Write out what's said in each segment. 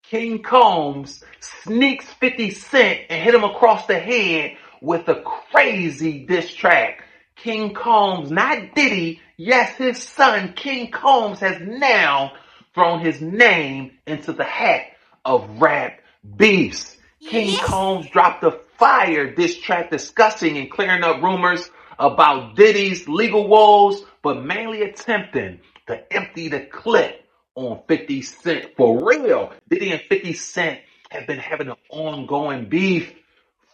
King Combs sneaks 50 Cent and hit him across the head with a crazy diss track. King Combs, not Diddy, yes, his son, King Combs, has now thrown his name into the hat of rap beefs. King Combs dropped a fire diss track discussing and clearing up rumors about Diddy's legal woes, but mainly attempting to empty the clip on 50 Cent. For real, Diddy and 50 Cent have been having an ongoing beef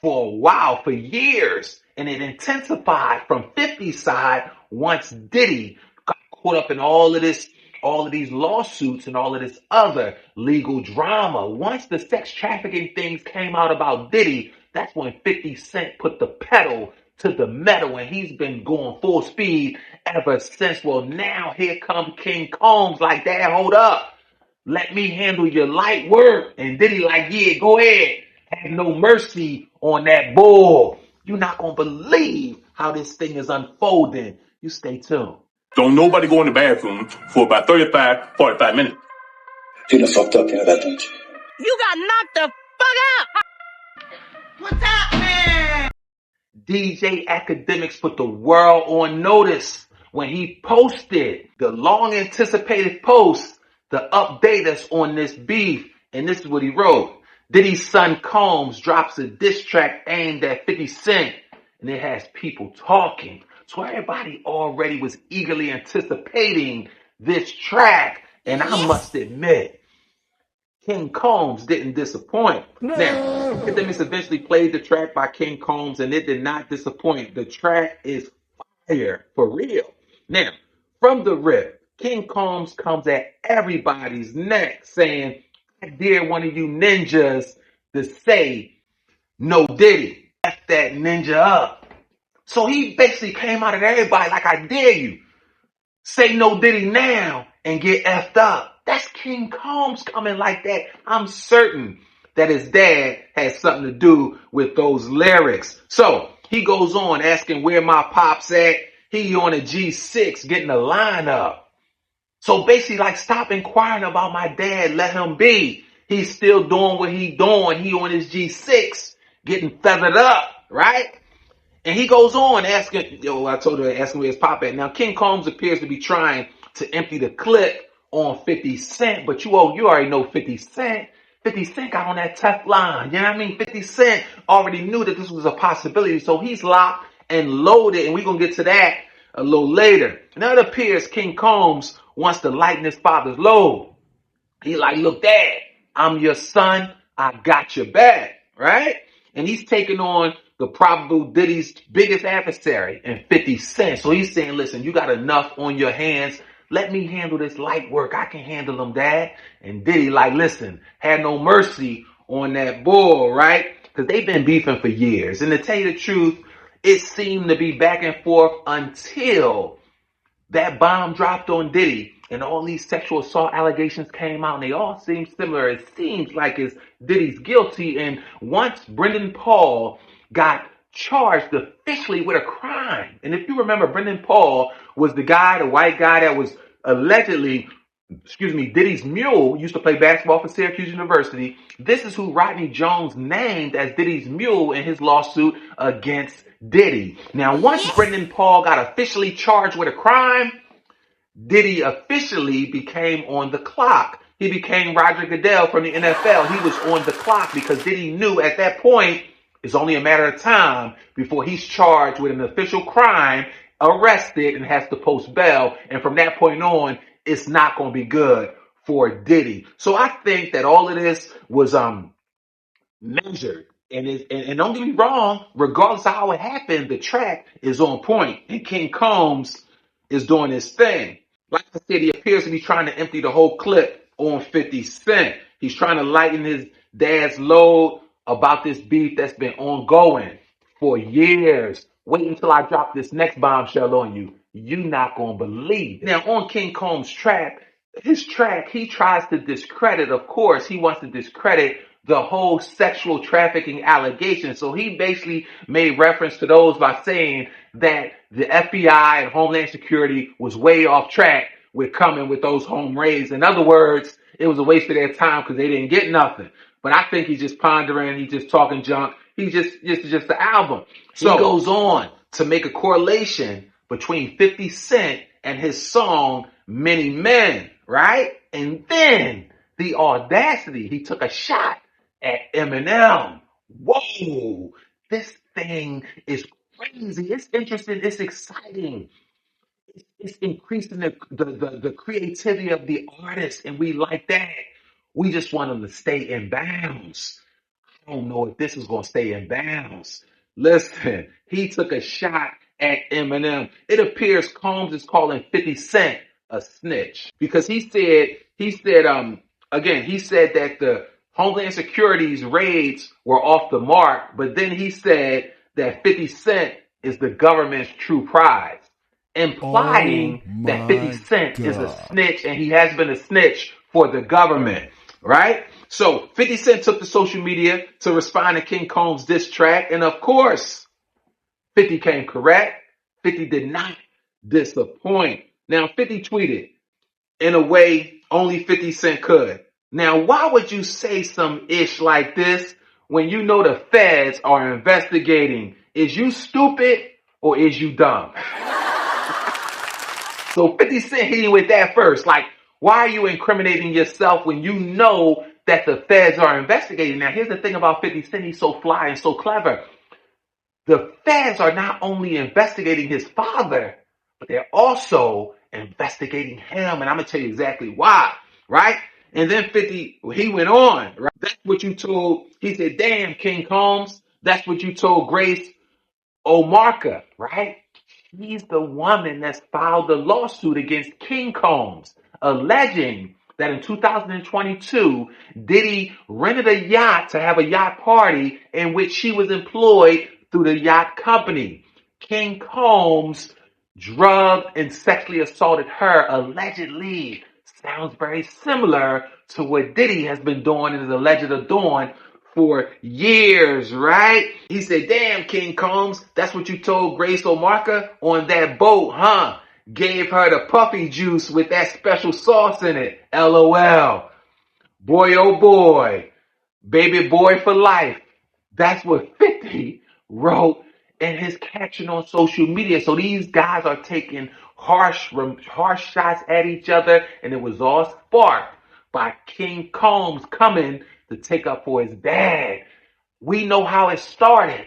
for a while, for years, and it intensified from 50's side once Diddy got caught up in all of these lawsuits and all of this other legal drama. Once the sex trafficking things came out about Diddy, that's when 50 Cent put the pedal to the metal, and he's been going full speed ever since. Well, now here come King Combs like, Dad, hold up. Let me handle your light work. And Diddy like, yeah, go ahead. Have no mercy on that bull. You're not going to believe how this thing is unfolding. You stay tuned. Don't nobody go in the bathroom for about 45 minutes. You done fucked up, you know that, don't you? You got knocked the fuck out. What's happening? DJ Academics put the world on notice when he posted the long anticipated post to update us on this beef. And this is what he wrote. Diddy's son Combs drops a diss track aimed at 50 Cent, and it has people talking. So everybody already was eagerly anticipating this track. And I must admit, King Combs didn't disappoint. Now, Academics eventually played the track by King Combs, and it did not disappoint. The track is fire, for real. Now, from the rip, King Combs comes at everybody's neck saying, I dare one of you ninjas to say no Diddy. F that ninja up. So he basically came out at everybody like, I dare you. Say no Diddy now and get effed up. That's King Combs coming like that. I'm certain that his dad had something to do with those lyrics. So he goes on asking where my pops at. He on a G6 getting a lineup. So basically like, stop inquiring about my dad. Let him be. He's still doing what he doing. He on his G6 getting feathered up, right? And he goes on asking, I told her, asking where his pop at. Now, King Combs appears to be trying to empty the clip on 50 Cent, but you already know 50 Cent. 50 Cent got on that tough line. You know what I mean? 50 Cent already knew that this was a possibility, so he's locked and loaded, and we're going to get to that a little later. Now it appears King Combs wants to lighten his father's load. He like, look, Dad, I'm your son. I got your back, right? And he's taking on the probable Diddy's biggest adversary in 50 Cent. So he's saying, listen, you got enough on your hands. Let me handle this light work. I can handle them, Dad. And Diddy like, listen, had no mercy on that bull, right? Because they've been beefing for years. And to tell you the truth, it seemed to be back and forth until that bomb dropped on Diddy and all these sexual assault allegations came out, and they all seem similar. It seems like it's Diddy's guilty. And once Brendan Paul got charged officially with a crime, and if you remember, Brendan Paul was the white guy that was allegedly, Diddy's mule, used to play basketball for Syracuse University. This is who Rodney Jones named as Diddy's mule in his lawsuit against Diddy. Now, once Brendan Paul got officially charged with a crime, Diddy officially became on the clock. He became Roger Goodell from the NFL. He was on the clock because Diddy knew at that point it's only a matter of time before he's charged with an official crime, arrested, and has to post bail. And from that point on, it's not going to be good for Diddy. So I think that all of this was measured. And don't get me wrong, regardless of how it happened, the track is on point. And King Combs is doing his thing. Like I said, he appears to be trying to empty the whole clip on 50 Cent. He's trying to lighten his dad's load about this beef that's been ongoing for years. Wait until I drop this next bombshell on you. You're not going to believe it. Now, on King Combs' track, he tries to discredit, of course, he wants to discredit the whole sexual trafficking allegation. So he basically made reference to those by saying that the FBI and Homeland Security was way off track with coming with those home raids. In other words, it was a waste of their time because they didn't get nothing. But I think he's just pondering, he's just talking junk. He's just the album. So he goes on to make a correlation between 50 Cent and his song Many Men, right? And then the audacity, he took a shot at Eminem. Whoa, this thing is crazy. It's interesting. It's exciting. It's increasing the creativity of the artist, and we like that. We just want them to stay in bounds. I don't know if this is going to stay in bounds. Listen, he took a shot at Eminem. It appears Combs is calling 50 Cent a snitch because he said that the Homeland Security's raids were off the mark, but then he said that 50 Cent is the government's true prize, implying that 50 Cent is a snitch and he has been a snitch for the government, right? So 50 Cent took to social media to respond to King Combs' diss track, and of course, 50 came correct. 50 did not disappoint. Now, 50 tweeted in a way only 50 Cent could. Now, why would you say some ish like this when you know the feds are investigating? Is you stupid or is you dumb? So 50 Cent hit you with that first. Like, why are you incriminating yourself when you know that the feds are investigating? Now, here's the thing about 50 Cent. He's so fly and so clever. The feds are not only investigating his father, but they're also investigating him. And I'm going to tell you exactly why, right? And then 50, he went on, right? That's what you told, he said, damn, King Combs. That's what you told Grace Omarka, right? She's the woman that's filed the lawsuit against King Combs, alleging that in 2022, Diddy rented a yacht to have a yacht party in which she was employed through the yacht company. King Combs drugged and sexually assaulted her, allegedly. Sounds very similar to what Diddy has been doing and is alleged to doing for years, right? He said, damn, King Combs, that's what you told Grace Omarka on that boat, huh? Gave her the puffy juice with that special sauce in it. LOL. Boy, oh boy. Baby boy for life. That's what 50 wrote in his caption on social media. So these guys are taking harsh shots at each other, and it was all sparked by King Combs coming to take up for his dad. We know how it started.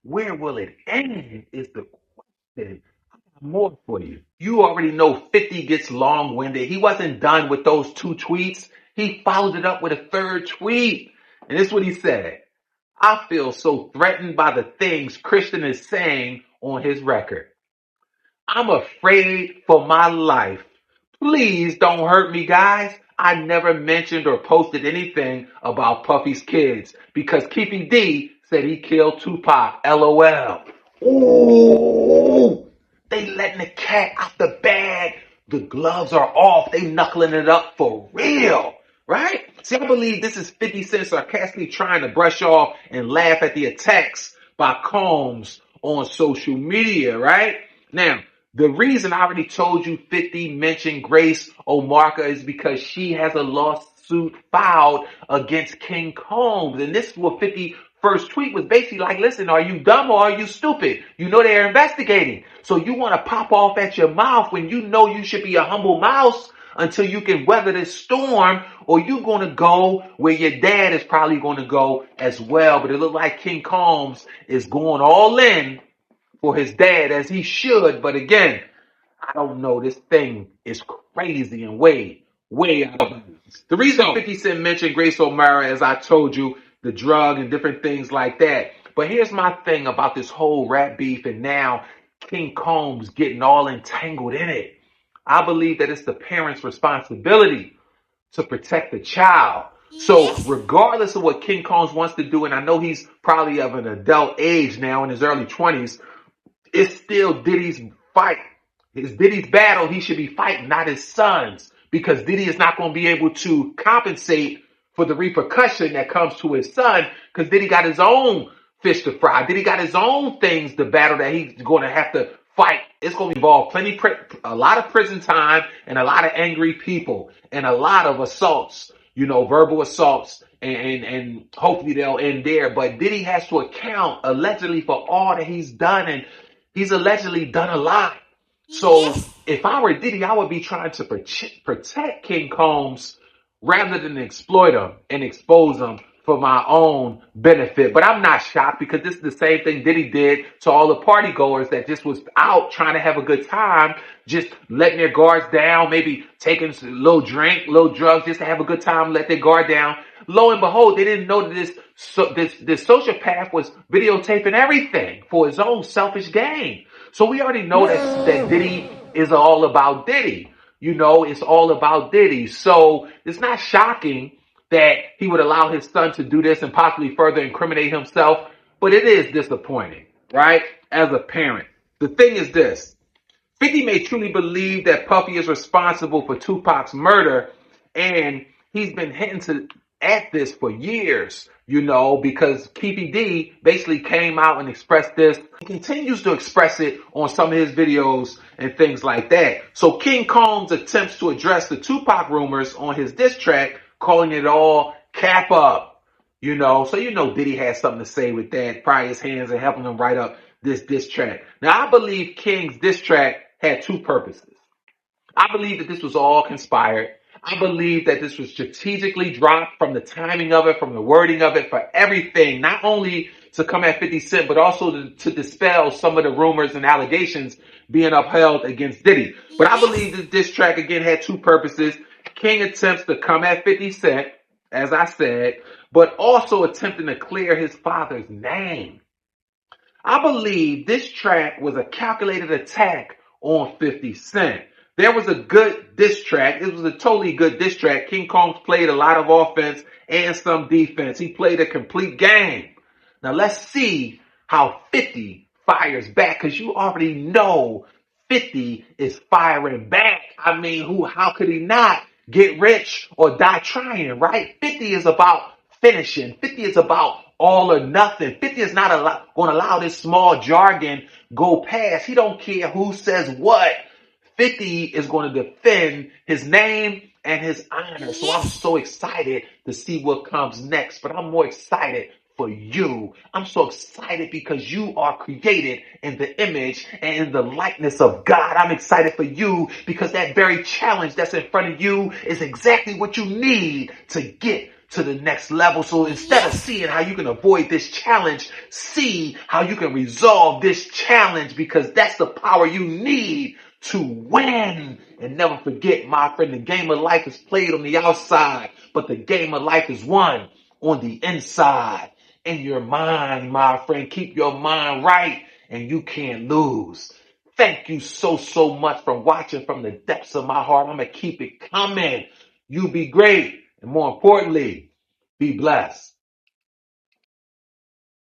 Where will it end is the question. I got more for you. You already know 50 gets long-winded. He wasn't done with those 2 tweets. He followed it up with a 3rd tweet. And this is what he said. I feel so threatened by the things Christian is saying on his record. I'm afraid for my life. Please don't hurt me, guys. I never mentioned or posted anything about Puffy's kids because Keefy D said he killed Tupac. LOL. Ooh, they letting the cat out the bag. The gloves are off. They knuckling it up for real, right? See, I believe this is 50 Cent sarcastically trying to brush off and laugh at the attacks by Combs on social media, right? Now, the reason I already told you 50 mentioned Grace Omarka is because she has a lawsuit filed against King Combs. And this is what 50 first tweet was basically like, listen, are you dumb or are you stupid? You know they're investigating. So you want to pop off at your mouth when you know you should be a humble mouse until you can weather this storm, or you going to go where your dad is probably going to go as well. But it looked like King Combs is going all in for his dad, as he should. But again, I don't know. This thing is crazy and way out of bounds. The reason 50 Cent mentioned Grace O'Mara, as I told you, the drug and different things like that. But here's my thing about this whole rap beef and now King Combs getting all entangled in it. I believe that it's the parent's responsibility to protect the child. So regardless of what King Combs wants to do, and I know he's probably of an adult age now in his early 20s, it's still Diddy's fight. It's Diddy's battle he should be fighting, not his son's. Because Diddy is not going to be able to compensate for the repercussion that comes to his son. Because Diddy got his own fish to fry. Diddy got his own things to battle that he's going to have to fight It's going to involve a lot of prison time and a lot of angry people and a lot of assaults, verbal assaults, and hopefully they'll end there. But Diddy has to account allegedly for all that he's done, and he's allegedly done a lot. So if I were Diddy, I would be trying to protect King Combs rather than exploit him and expose him for my own benefit. But I'm not shocked, because this is the same thing Diddy did to all the party goers that just was out trying to have a good time, just letting their guards down, maybe taking a little drink, little drugs, just to have a good time, let their guard down. Lo and behold, they didn't know that this sociopath was videotaping everything for his own selfish gain. So we already know that Diddy is all about Diddy. It's all about Diddy. So it's not shocking that he would allow his son to do this and possibly further incriminate himself. But it is disappointing, right? As a parent. The thing is this. 50 may truly believe that Puffy is responsible for Tupac's murder, and he's been hinting at this for years, because PPD basically came out and expressed this. He continues to express it on some of his videos and things like that. So King Combs attempts to address the Tupac rumors on his diss track, calling it all cap up, So Diddy has something to say with that, probably his hands and helping him write up this diss track. Now, I believe King's diss track had two purposes. I believe that this was all conspired. I believe that this was strategically dropped, from the timing of it, from the wording of it, for everything, not only to come at 50 Cent, but also to dispel some of the rumors and allegations being upheld against Diddy. But I believe that this track, again, had two purposes. King attempts to come at 50 Cent, as I said, but also attempting to clear his father's name. I believe this track was a calculated attack on 50 Cent. There was a good diss track. It was a totally good diss track. King Combs played a lot of offense and some defense. He played a complete game. Now let's see how 50 fires back, because you already know 50 is firing back. I mean, how could he not get rich or die trying, right? 50 is about finishing. 50 is about all or nothing. 50 is not going to allow this small jargon go past. He don't care who says what. 50 is going to defend his name and his honor. So I'm so excited to see what comes next. But I'm more excited for you. I'm so excited because you are created in the image and in the likeness of God. I'm excited for you because that very challenge that's in front of you is exactly what you need to get to the next level. So instead of seeing how you can avoid this challenge, see how you can resolve this challenge, because that's the power you need to win. And never forget, my friend, the game of life is played on the outside, but the game of life is won on the inside. In your mind, my friend, keep your mind right and you can't lose. Thank you so much for watching from the depths of my heart. I'm going to keep it coming. You be great. And more importantly, be blessed.